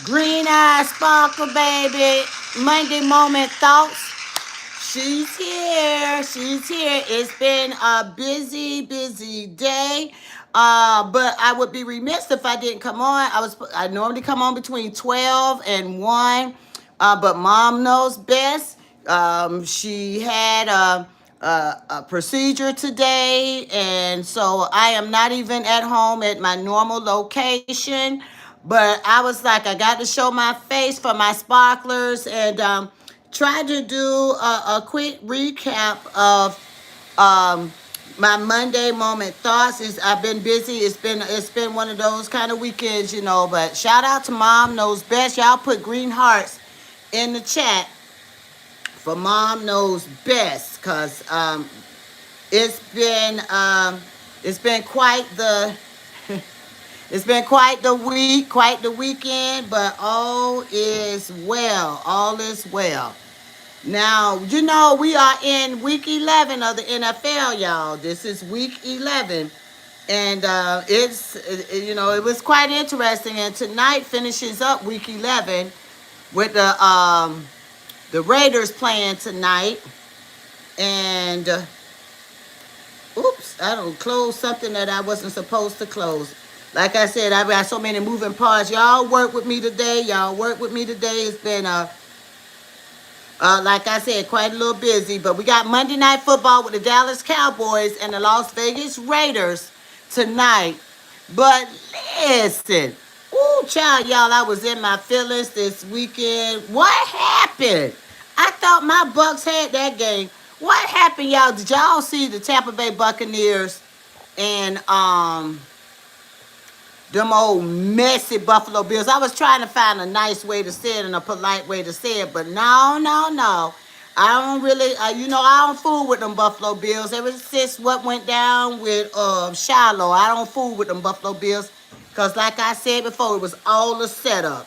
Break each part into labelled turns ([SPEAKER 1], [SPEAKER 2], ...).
[SPEAKER 1] Green Eye Sparkle Baby, Monday Moment Thoughts. She's here. She's here. It's been a busy day. But I would be remiss if I didn't come on. I normally come on between 12 and 1. But mom knows best. She had a procedure today, and so I am not even at home at my normal location. But I was like, I got to show my face for my sparklers and try to do a quick recap of um, my Monday moment thoughts. Is I've been busy. It's been one of those kind of weekends, you know. But shout out to Mom Knows Best. Y'all put green hearts in the chat for Mom Knows Best, cause it's been um, it's been quite the it's been quite the week, quite the weekend. But all is well. All is well. Now, you know, we are in week 11 of the NFL, y'all. This is week 11. And it was quite interesting. And tonight finishes up week 11 with the Raiders playing tonight. And, oops, I don't close something that I wasn't supposed to close. Like I said, I've got so many moving parts. Y'all work with me today. It's been like I said, quite a little busy, but we got Monday Night Football with the Dallas Cowboys and the Las Vegas Raiders tonight. But listen, ooh, child, y'all, I was in my feelings this weekend. What happened? I thought my Bucks had that game. What happened, y'all? Did y'all see the Tampa Bay Buccaneers and them old messy Buffalo Bills? I was trying to find a nice way to say it and a polite way to say it, but no. I don't really, I don't fool with them Buffalo Bills. Ever since what went down with Shiloh, I don't fool with them Buffalo Bills. Because like I said before, it was all a setup.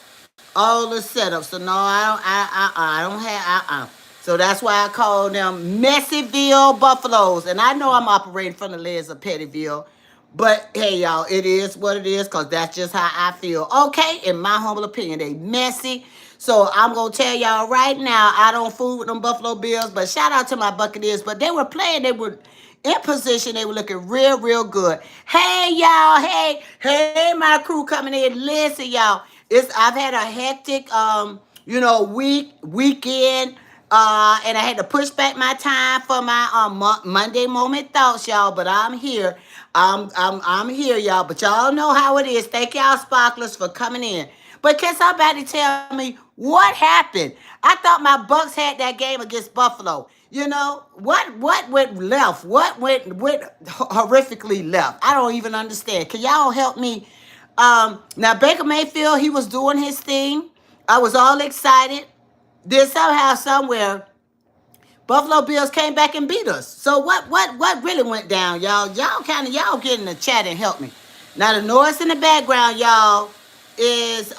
[SPEAKER 1] All the setup. So no, I don't have. So that's why I call them Messyville Buffaloes. And I know I'm operating from the lens of Pettyville. But hey, y'all, it is what it is, because that's just how I feel. Okay, in my humble opinion, they messy. So I'm going to tell y'all right now, I don't fool with them Buffalo Bills. But shout out to my Buccaneers. But they were playing, they were in position. They were looking real good. Hey, y'all. Hey, my crew coming in. Listen, y'all. I've had a hectic, weekend. And I had to push back my time for my Monday moment thoughts, y'all. But I'm here. I'm here, y'all. But y'all know how it is. Thank y'all, sparklers, for coming in. But can somebody tell me what happened? I thought my Bucks had that game against Buffalo. You know what went left? What went horrifically left? I don't even understand. Can y'all help me? Now Baker Mayfield, he was doing his thing. I was all excited. Then somehow, somewhere, Buffalo Bills came back and beat us. So what really went down, y'all? Y'all get in the chat and help me. Now the noise in the background, y'all, is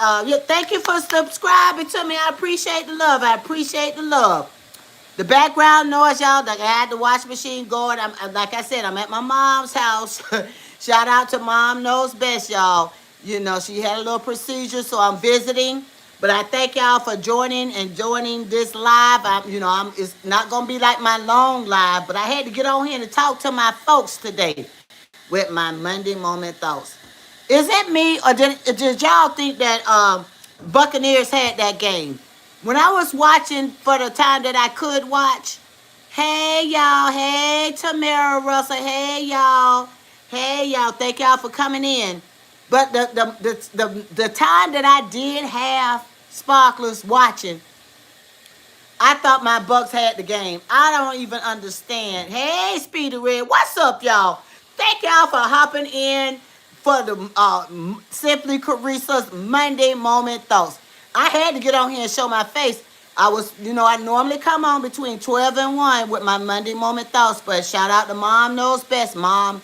[SPEAKER 1] thank you for subscribing to me. I appreciate the love. The background noise, y'all, like I had the washing machine going. Like I said, I'm at my mom's house. Shout out to Mom Knows Best, y'all. You know, she had a little procedure, so I'm visiting. But I thank y'all for joining this live. It's not gonna be like my long live, but I had to get on here and talk to my folks today with my Monday moment thoughts. Is it me, or did y'all think that Buccaneers had that game? When I was watching for the time that I could watch, hey y'all, hey Tamara Russell, hey y'all, thank y'all for coming in. But the time that I did have sparklers watching, I thought my Bucks had the game. I don't even understand. Hey, Speedy Red, what's up, y'all? Thank y'all for hopping in for the Simply Carissa's Monday Moment Thoughts. I had to get on here and show my face. I normally come on between 12 and 1 with my Monday Moment Thoughts, but shout out to Mom Knows Best. Mom,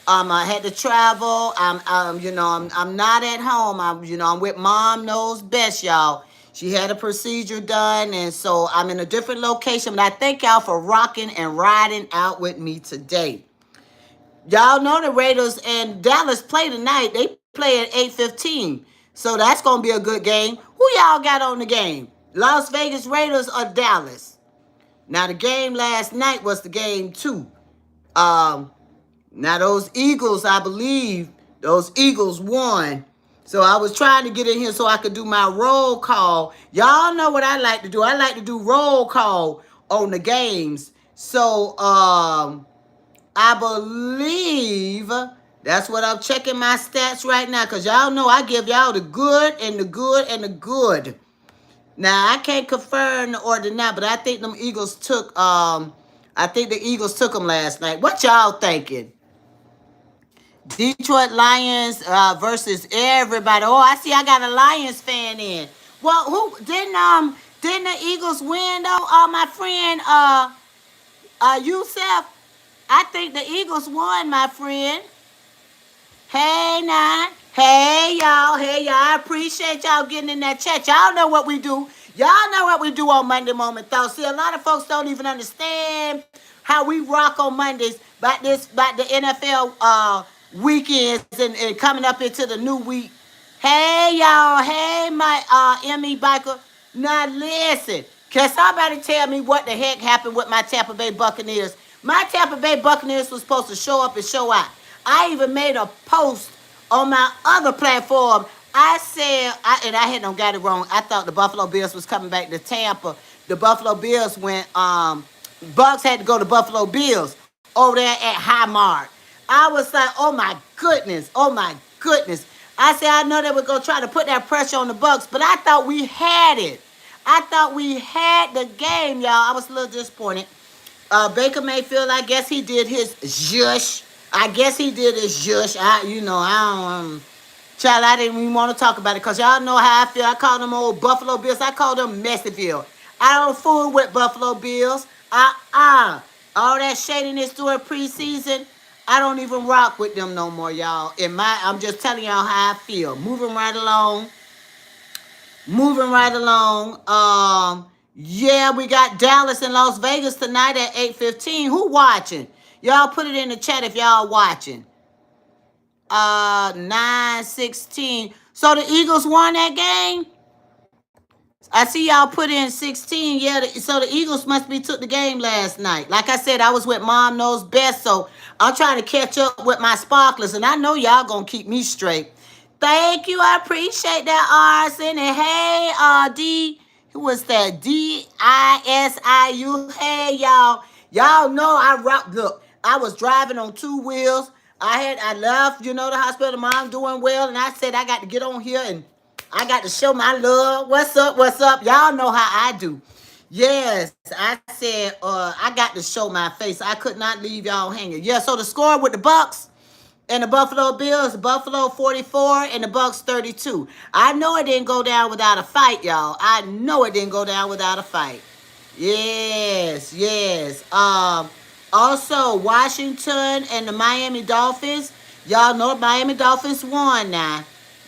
[SPEAKER 1] I had to travel. I'm not at home. I'm with Mom Knows Best, y'all. She had a procedure done, and so I'm in a different location. But I thank y'all for rocking and riding out with me today. Y'all know the Raiders and Dallas play tonight. They play at 8:15. So that's going to be a good game. Woo, Who y'all got on the game? Las Vegas Raiders or Dallas? Now the game last night was the game 2. Now those Eagles, I believe, those Eagles won. So I was trying to get in here so I could do my roll call. Y'all know what I like to do. I like to do roll call on the games. So I believe that's what I'm checking my stats right now. Because y'all know I give y'all the good and the good and the good. Now I can't confirm or deny, but I think them Eagles took I think the Eagles took them last night. What y'all thinking? Detroit Lions versus everybody. Oh, I see I got a Lions fan in. Well, who didn't the Eagles win though? My friend Yusef. I think the Eagles won, my friend. Hey now. Hey y'all. Hey y'all. I appreciate y'all getting in that chat. Y'all know what we do. Y'all know what we do on Monday Moment Thoughts. See, a lot of folks don't even understand how we rock on Mondays about the NFL weekends and coming up into the new week. Hey y'all. Hey my ME Biker. Now listen. Can somebody tell me what the heck happened with my Tampa Bay Buccaneers? My Tampa Bay Buccaneers was supposed to show up and show out. I even made a post on my other platform. I said, and I had no got it wrong. I thought the Buffalo Bills was coming back to Tampa. The Buffalo Bills went, Bucks had to go to Buffalo Bills over there at Highmark. I was like, oh my goodness, oh my goodness. I said, I know they were going to try to put that pressure on the Bucks, but I thought we had it. I thought we had the game, y'all. I was a little disappointed. Baker Mayfield, I guess he did his zhush. I guess he did his zhush. I don't, child, I didn't even want to talk about it because y'all know how I feel. I call them old Buffalo Bills. I call them Messyville. I don't fool with Buffalo Bills. All that shadiness during preseason, I don't even rock with them no more, y'all. I'm just telling y'all how I feel. Moving right along. Yeah, we got Dallas and Las Vegas tonight at 8:15. Who watching? Y'all put it in the chat if y'all watching. 9-16. So the Eagles won that game? I see y'all put in 16. Yeah, so the Eagles must be took the game last night. Like I said, I was with Mom Knows Best, so I'm trying to catch up with my sparklers, and I know y'all gonna keep me straight. Thank you. I appreciate that, Arson. And hey, D, who was that? DISIU. Hey, y'all. Y'all know I rock. Look, I was driving on 2 wheels. I left, the hospital. Mom doing well, and I said I got to get on here and I got to show my love. What's up? What's up? Y'all know how I do. Yes, I said I got to show my face. I could not leave y'all hanging. Yeah, so the score with the Bucks and the Buffalo Bills, Buffalo 44 and the Bucks 32. I know it didn't go down without a fight, y'all. I know it didn't go down without a fight. Yes. Also, Washington and the Miami Dolphins. Y'all know Miami Dolphins won now.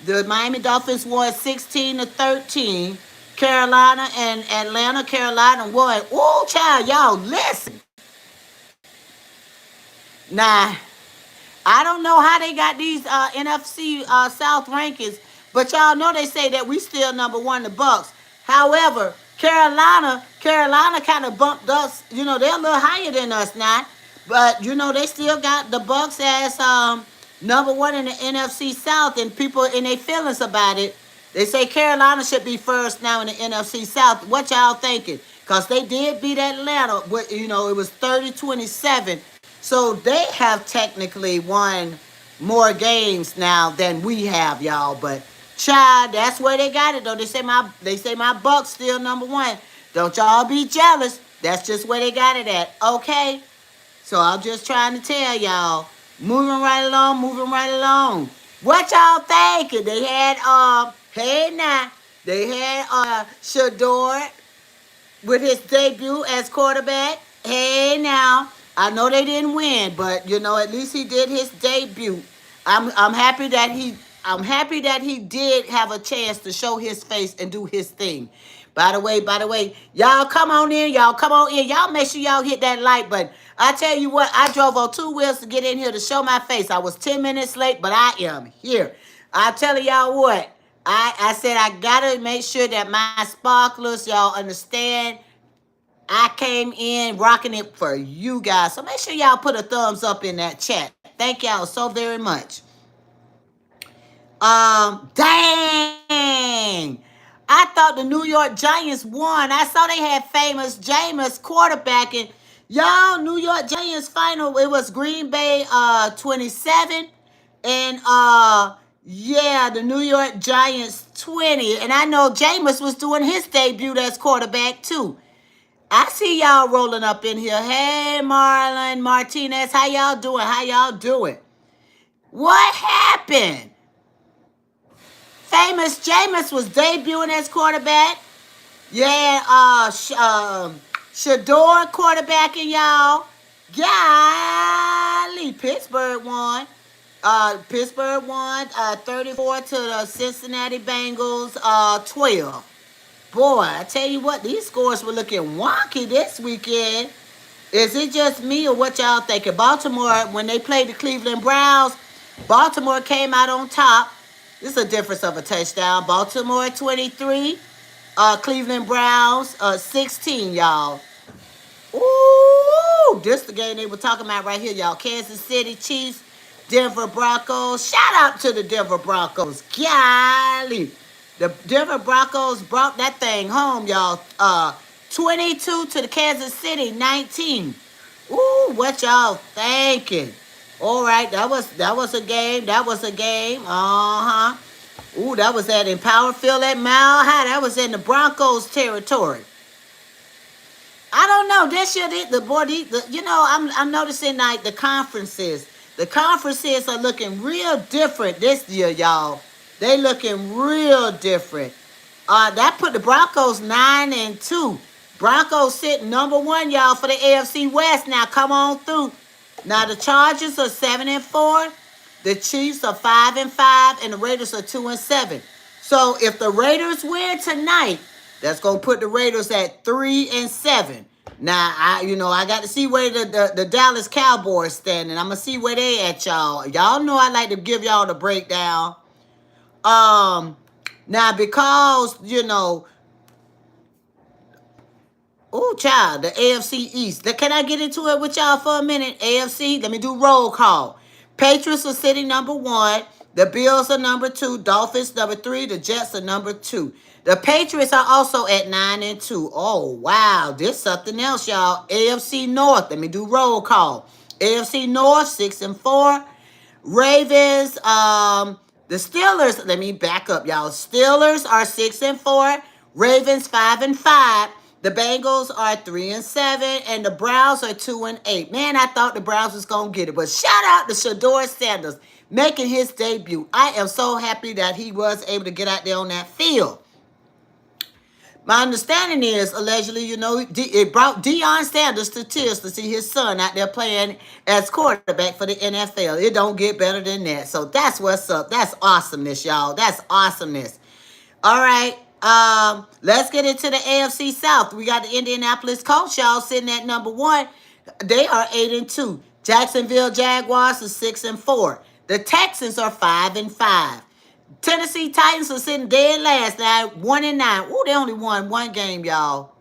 [SPEAKER 1] The Miami Dolphins won 16-13. Carolina and Atlanta. Carolina won. Oh, child, y'all listen. Nah. I don't know how they got these NFC South rankings, but y'all know they say that we still number 1, the Bucks. However, Carolina kind of bumped us. They're a little higher than us now, but they still got the Bucks as number 1 in the NFC South, and people in their feelings about it. They say Carolina should be first now in the NFC South. What y'all thinking? Because they did beat Atlanta. It was 30-27. So they have technically won more games now than we have, y'all. But child, that's where they got it though. They say my Bucks still number 1. Don't y'all be jealous. That's just where they got it at. Okay? So I'm just trying to tell y'all. Moving right along. What y'all thinking? They had Shador with his debut as quarterback. Hey now. I know they didn't win, but at least he did his debut. I'm happy that he did have a chance to show his face and do his thing. By the way, y'all come on in. Y'all make sure y'all hit that like button. I tell you what, I drove on 2 wheels to get in here to show my face. I was 10 minutes late, but I am here. I tell y'all what, I said I gotta make sure that my sparklers, y'all understand. I came in rocking it for you guys. So make sure y'all put a thumbs up in that chat. Thank y'all so very much. Dang. I thought the New York Giants won. I saw they had famous Jameis quarterbacking. Y'all, New York Giants final, it was Green Bay 27. And yeah, the New York Giants 20. And I know Jameis was doing his debut as quarterback too. I see y'all rolling up in here. Hey, Marlon Martinez, how y'all doing? How y'all doing? What happened? Famous Jameis was debuting as quarterback. Yeah, Shador quarterbacking, y'all. Golly, Pittsburgh won. Pittsburgh won 34 to the Cincinnati Bengals 12. Boy, I tell you what, these scores were looking wonky this weekend. Is it just me or what y'all thinking? Baltimore, when they played the Cleveland Browns, Baltimore came out on top. This is a difference of a touchdown. Baltimore 23, Cleveland Browns 16, y'all. Ooh, this the game they were talking about right here, y'all. Kansas City Chiefs, Denver Broncos. Shout out to the Denver Broncos. Golly. The Denver Broncos brought that thing home, y'all. 22 to the Kansas City 19. Ooh, what y'all thinking? All right, that was a game. That was a game. Uh-huh. Ooh, that was at Empower Field at Mile High. That was in the Broncos territory. I don't know. This year, I'm noticing like the conferences. The conferences are looking real different this year, y'all. They looking real different. That put the Broncos 9-2. Broncos sitting number 1, y'all, for the AFC West. Now come on through. Now the Chargers are 7-4. The Chiefs are 5-5, and the Raiders are 2-7. So if the Raiders win tonight, that's gonna put the Raiders at 3-7. Now I got to see where the Dallas Cowboys standing. I'm gonna see where they at, y'all. Y'all know I like to give y'all the breakdown. Now because oh child, the AFC East. Can I get into it with y'all for a minute? AFC, let me do roll call. Patriots are sitting number 1. The Bills are number 2. Dolphins number 3. The Jets are number 2. The Patriots are also at 9-2. Oh wow, this something else, y'all. AFC North. Let me do roll call. AFC North 6-4. Ravens. The Steelers. Let me back up, y'all. Steelers are 6-4. Ravens 5-5. The Bengals are 3-7, and the Browns are 2-8. Man, I thought the Browns was gonna get it, but shout out to Shador Sanders making his debut. I am so happy that he was able to get out there on that field. My understanding is, allegedly, it brought Deion Sanders to tears to see his son out there playing as quarterback for the NFL. It don't get better than that. So that's what's up. That's awesomeness, y'all. That's awesomeness. All right. Let's get into the AFC South. We got the Indianapolis Colts, y'all, sitting at number 1. They are 8-2. Jacksonville Jaguars are 6-4. The Texans are 5-5. Tennessee Titans are sitting dead last now, 1-9. Ooh, they only won 1 game, y'all.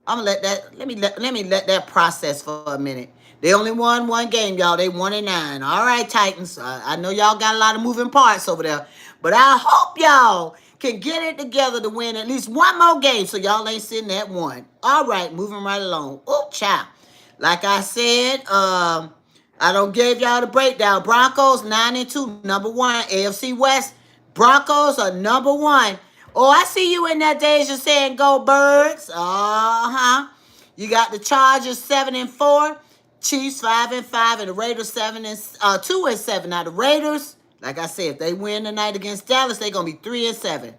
[SPEAKER 1] I'm gonna let me let that process for a minute. They only won 1 game, y'all. They 1-9. All right, Titans. I know y'all got a lot of moving parts over there, but I hope y'all can get it together to win at least 1 more game so y'all ain't sitting at 1. All right, moving right along. Oh, child. Like I said, I don't give y'all the breakdown. Broncos 9-2, number 1. AFC West, Broncos are number 1. Oh, I see you in that Deja saying go Birds. You got the Chargers 7-4, Chiefs 5-5, and the Raiders 2-7. Now the Raiders, like I said, if they win tonight against Dallas, they're gonna be 3-7.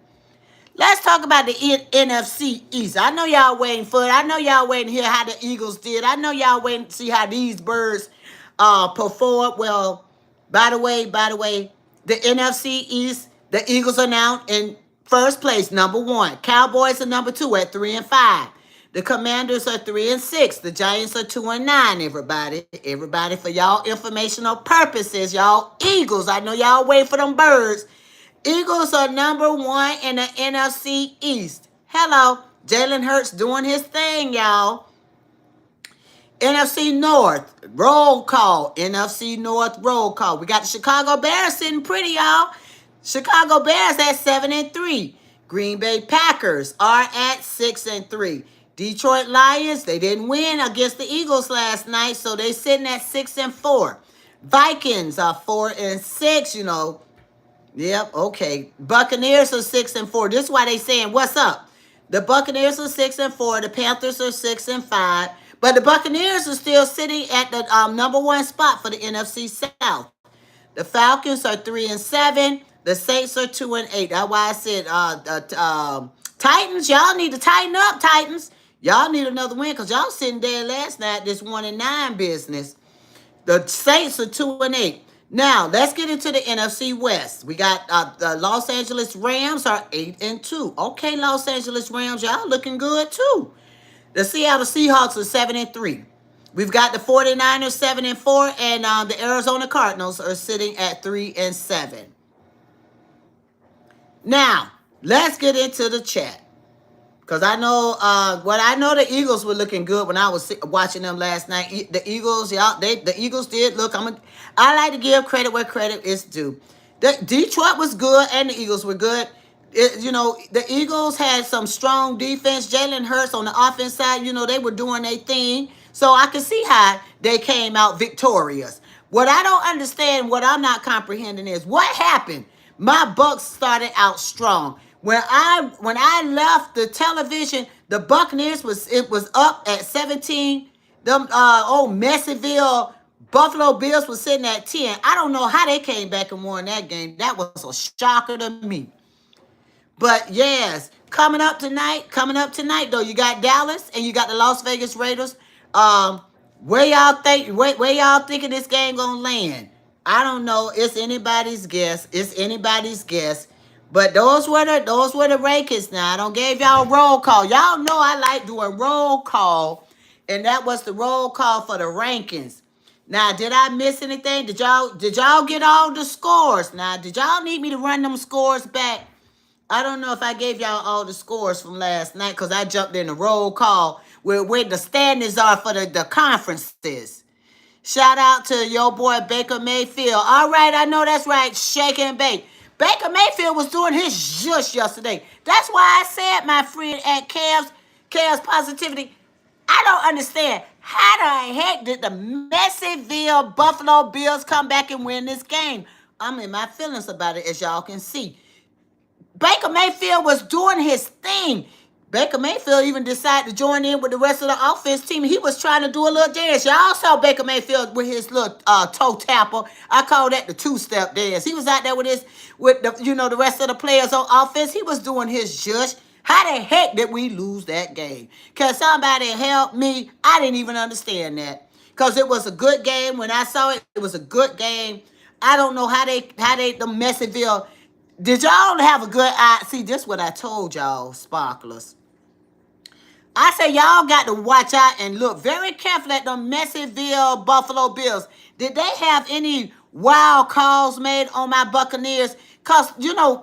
[SPEAKER 1] Let's talk about the NFC East. I know y'all waiting for it. I know y'all waiting to hear how the Eagles did. I know y'all waiting to see how these birds perform. Well, by the way, the NFC East, the Eagles are now in first place, number 1. Cowboys are number 2 at 3-5. The Commanders are 3-6. The Giants are 2-9. Everybody, for y'all informational purposes, y'all Eagles. I know y'all wait for them birds. Eagles are number one in the NFC East. Hello, Jalen Hurts doing his thing, y'all. NFC North, roll call. NFC North, roll call. We got the Chicago Bears sitting pretty, y'all. Chicago Bears at 7-3. Green Bay Packers are at 6-3. Detroit Lions, they didn't win against the Eagles last night, so they sitting at 6-4. Vikings are 4-6, you know. Yep, okay. Buccaneers are 6-4. This is why they saying, what's up? The Buccaneers are 6-4. The Panthers are 6-5. But the Buccaneers are still sitting at the number one spot for the NFC South. The Falcons are 3-7. The Saints are 2-8. That's why I said, Titans, y'all need to tighten up, Titans. Y'all need another win because y'all sitting there last night, this 1-9 business. The Saints are 2-8. Now, let's get into the NFC West. We got the Los Angeles Rams are 8-2. Okay, Los Angeles Rams, y'all looking good too. The Seattle Seahawks are 7-3. We've got the 49ers 7-4, and the Arizona Cardinals are sitting at 3-7. Now, let's get into the chat. Because I know the Eagles were looking good when I was watching them last night. The Eagles, y'all, the Eagles did look. I like to give credit where credit is due. Detroit was good and the Eagles were good. The Eagles had some strong defense. Jalen Hurts on the offense side, they were doing their thing. So I can see how they came out victorious. What I don't understand, what I'm not comprehending is what happened. My Bucks started out strong. When I left the television, the Buccaneers was up at 17. Them Messierville Buffalo Bills was sitting at 10. I don't know how they came back and won that game. That was a shocker to me. But yes, coming up tonight though, you got Dallas and you got the Las Vegas Raiders. Where y'all thinking this game gonna land? I don't know. It's anybody's guess. But those were the rankings. Now I don't give y'all roll call. Y'all know I like doing roll call, and that was the roll call for the rankings. Now, did I miss anything? Did y'all get all the scores? Now, did y'all need me to run them scores back? I don't know if I gave y'all all the scores from last night because I jumped in the roll call where the standings are for the conferences. Shout out to your boy Baker Mayfield. All right, I know that's right. Shake and bake. Baker Mayfield was doing his zhush yesterday. That's why I said, my friend at Chaos Positivity, I don't understand. How the heck did the Messierville Buffalo Bills come back and win this game? I'm in my feelings about it, as y'all can see. Baker Mayfield was doing his thing. Baker Mayfield even decided to join in with the rest of the offense team. He was trying to do a little dance. Y'all saw Baker Mayfield with his little toe tapper. I call that the two-step dance. He was out there with the rest of the players on offense. He was doing his zhush. How the heck did we lose that game? Can somebody help me? I didn't even understand that. Because it was a good game. When I saw it, it was a good game. I don't know how the Messierville. Did y'all have a good eye? See, this is what I told y'all, sparklers. I said y'all got to watch out and look very carefully at the Messierville Buffalo Bills. Did they have any wild calls made on my Buccaneers? Because,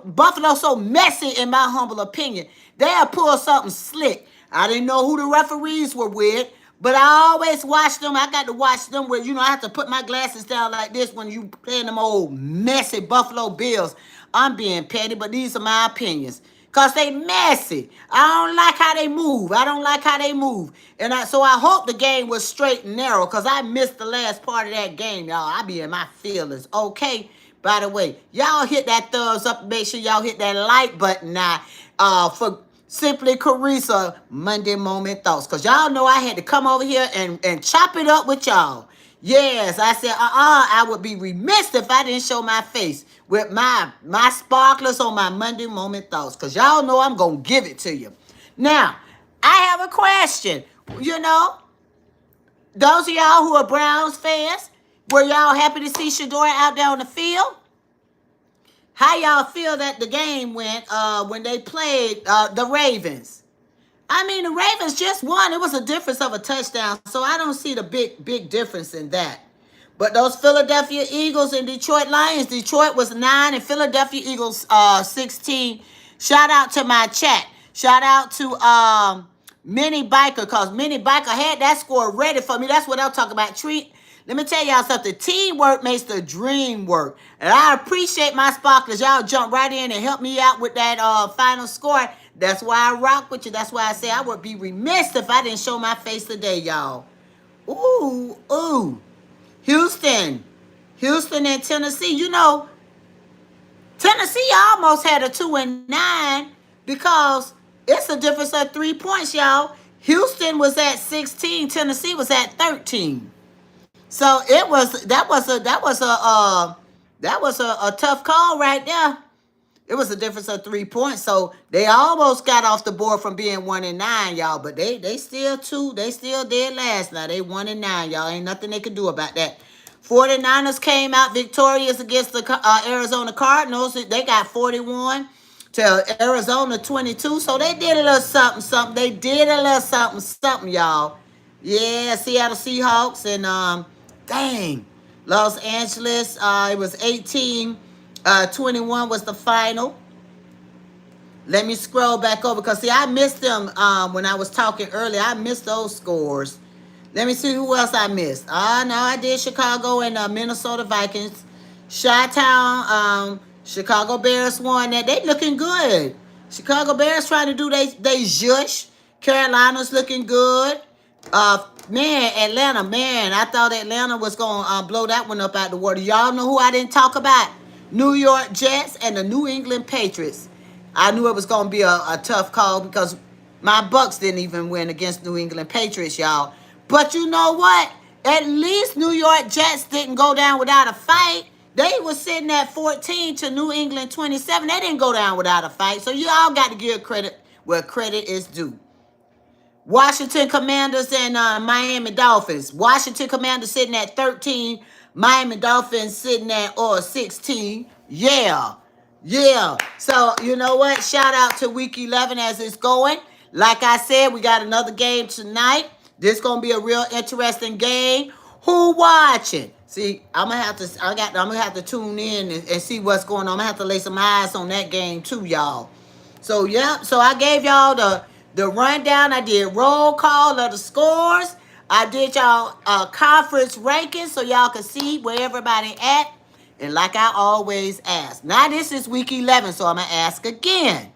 [SPEAKER 1] Buffalo's so messy in my humble opinion. They'll pull something slick. I didn't know who the referees were with, but I always watch them. I got to watch them where, I have to put my glasses down like this when you playing them old messy Buffalo Bills. I'm being petty, but these are my opinions. Because they messy. I don't like how they move. And so I hope the game was straight and narrow because I missed the last part of that game, y'all. I be in my feelings. Okay? By the way, y'all hit that thumbs up. Make sure y'all hit that like button now for Simply Carissa Monday Moment Thoughts. Because y'all know I had to come over here and chop it up with y'all. Yes, I said, I would be remiss if I didn't show my face with my sparklers on my Monday Moment Thoughts. Because y'all know I'm going to give it to you. Now, I have a question. Those of y'all who are Browns fans, were y'all happy to see Shedeur out there on the field? How y'all feel that the game went when they played the Ravens? I mean, the Ravens just won. It was a difference of a touchdown, so I don't see the big difference in that. But those Philadelphia Eagles and Detroit Lions, Detroit was 9 and Philadelphia Eagles 16. Shout out to my chat. Shout out to Mini Biker, because Mini Biker had that score ready for me. That's what I'm talking about. Let me tell y'all something. Teamwork makes the dream work. And I appreciate my sparklers. Y'all jump right in and help me out with that final score. That's why I rock with you. That's why I say I would be remiss if I didn't show my face today, y'all. Ooh, ooh. Houston and Tennessee. You know, Tennessee almost had a 2-9 because it's a difference of 3 points, y'all. Houston was at 16, Tennessee was at 13. So that was a tough call right there. It was a difference of 3 points. So they almost got off the board from being 1-9, y'all. But they still dead last now. They 1-9, y'all. Ain't nothing they can do about that. 49ers came out victorious against the Arizona Cardinals. They got 41 to Arizona 22. So they did a little something. They did a little something, y'all. Yeah, Seattle Seahawks and dang, Los Angeles. It was 18. 21 was the final. Let me scroll back over because see, I missed them when I was talking earlier. I missed those scores. Let me see who else I missed. No, I did Chicago and Minnesota Vikings. Chi-Town, Chicago Bears won that. They looking good. Chicago Bears trying to do they zhush. Carolina's looking good. Atlanta, I thought Atlanta was going to blow that one up out the water. Y'all know who I didn't talk about? New York Jets and the New England Patriots. I knew it was going to be a tough call because my Bucks didn't even win against New England Patriots, y'all. But you know what? At least New York Jets didn't go down without a fight. They were sitting at 14 to New England 27. They didn't go down without a fight. So you all got to give credit where credit is due. Washington Commanders and Miami Dolphins. Washington Commanders sitting at 13. Miami Dolphins sitting at 16. Yeah. So, you know what? Shout out to Week 11 as it's going. Like I said, we got another game tonight. This going to be a real interesting game. Who watching? See, I'm gonna have to tune in and see what's going on. I'm gonna have to lay some eyes on that game too, y'all. So yeah, so I gave y'all the rundown. I did roll call of the scores. I did y'all conference rankings so y'all can see where everybody at. And like I always ask, now this is week 11, so I'm gonna ask again.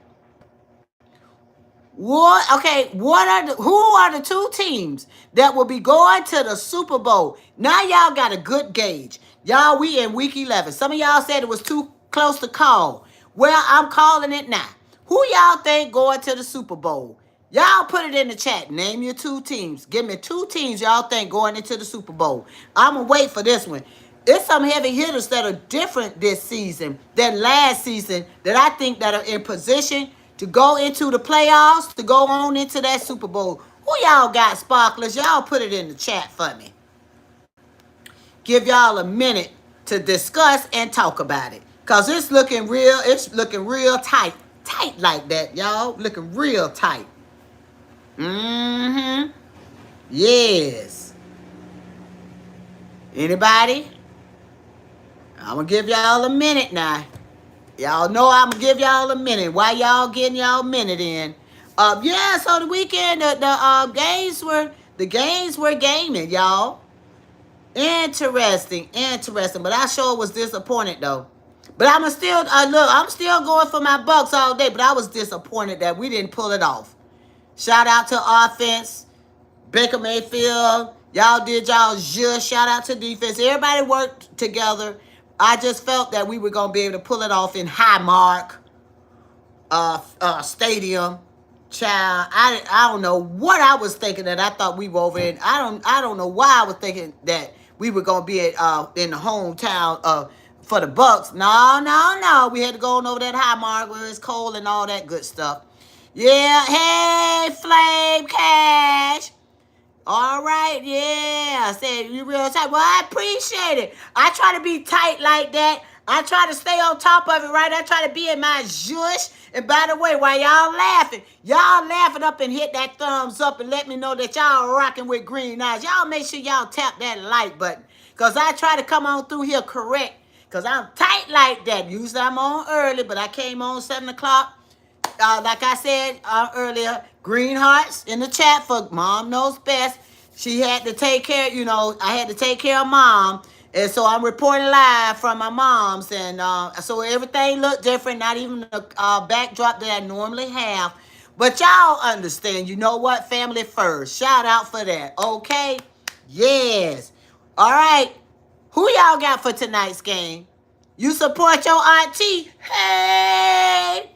[SPEAKER 1] Who are the two teams that will be going to the Super Bowl? Now y'all got a good gauge. Y'all, we in week 11. Some of y'all said it was too close to call. Well, I'm calling it now. Who y'all think going to the Super Bowl? Y'all put it in the chat. Name your two teams. Give me two teams y'all think going into the Super Bowl. I'm going to wait for this one. It's some heavy hitters that are different this season than last season that I think that are in position to go into the playoffs, to go on into that Super Bowl. Who y'all got, sparklers? Y'all put it in the chat for me. Give y'all a minute to discuss and talk about it. Because it's looking real tight. Tight like that, y'all. Looking real tight. Yes. Anybody? I'm going to give y'all a minute now. Y'all know I'm going to give y'all a minute. Why y'all getting y'all minute in? Yeah, so the weekend, the games were gaming, y'all. Interesting. But I sure was disappointed, though. But I'm still going for my Bucks all day, but I was disappointed that we didn't pull it off. Shout out to offense. Baker Mayfield. Y'all did y'all just. Shout out to defense. Everybody worked together. I just felt that we were going to be able to pull it off in Highmark Stadium. Child, I don't know what I was thinking that I thought we were over in. I don't know why I was thinking that we were going to be in the hometown for the Bucks. No. We had to go on over that Highmark where it's cold and all that good stuff. Yeah, hey, Flame Cash. All right, yeah. I said you real tight. Well, I appreciate it. I try to be tight like that. I try to stay on top of it, right? I try to be in my zhush. And by the way, while y'all laughing up and hit that thumbs up and let me know that y'all rocking with green eyes. Y'all make sure y'all tap that like button. Because I try to come on through here correct. Because I'm tight like that. Usually I'm on early, but I came on 7 o'clock. Like I said earlier, Green Hearts in the chat for Mom Knows Best. She had to take care, I had to take care of Mom. And so I'm reporting live from my mom's. And so everything looked different, not even the backdrop that I normally have. But y'all understand, you know what? Family first. Shout out for that, okay? Yes. All right. Who y'all got for tonight's game? You support your auntie? Hey!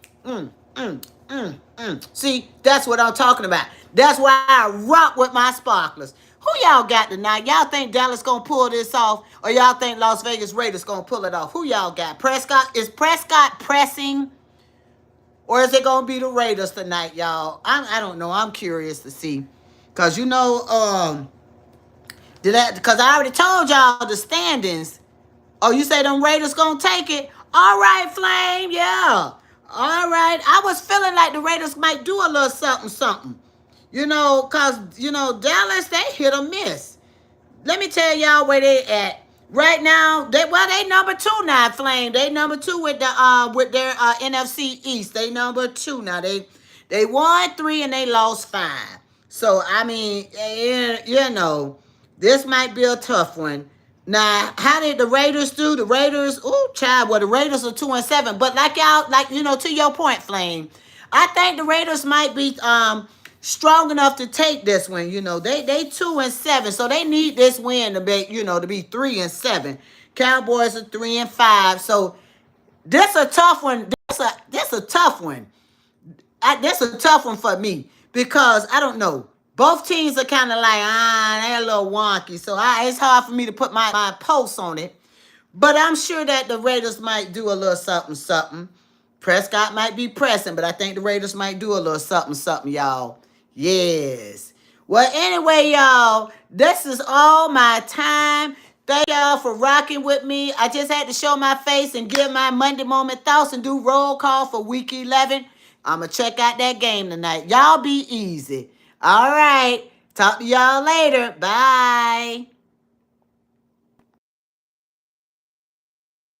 [SPEAKER 1] See, that's what I'm talking about. That's why I rock with my sparklers. Who y'all got tonight? Y'all think Dallas gonna pull this off, or y'all think Las Vegas Raiders gonna pull it off? Who y'all got? Prescott? Is Prescott pressing, or is it gonna be the Raiders tonight, y'all? I don't know. I'm curious to see, cause because I already told y'all the standings. Oh, you say them Raiders gonna take it? All right, Flame, yeah. All right. I was feeling like the Raiders might do a little something, something. Because, Dallas, they hit or miss. Let me tell y'all where they at. Right now, they number 2 now, Flame. They number 2 with their NFC East. They number 2 now. They won 3 and they lost 5. So, I mean, this might be a tough one. Now, how did the Raiders do? The Raiders, the Raiders are 2-7. But to your point, Flame, I think the Raiders might be strong enough to take this one. They 2-7, so they need this win to be 3-7. Cowboys are 3-5. So this a tough one. This a tough one. That's a tough one for me because I don't know. Both teams are kind of like, they're a little wonky. So it's hard for me to put my pulse on it. But I'm sure that the Raiders might do a little something, something. Prescott might be pressing, but I think the Raiders might do a little something, something, y'all. Yes. Well, anyway, y'all, this is all my time. Thank y'all for rocking with me. I just had to show my face and give my Monday moment thoughts and do roll call for week 11. I'm going to check out that game tonight. Y'all be easy. All right. Talk to y'all later. Bye.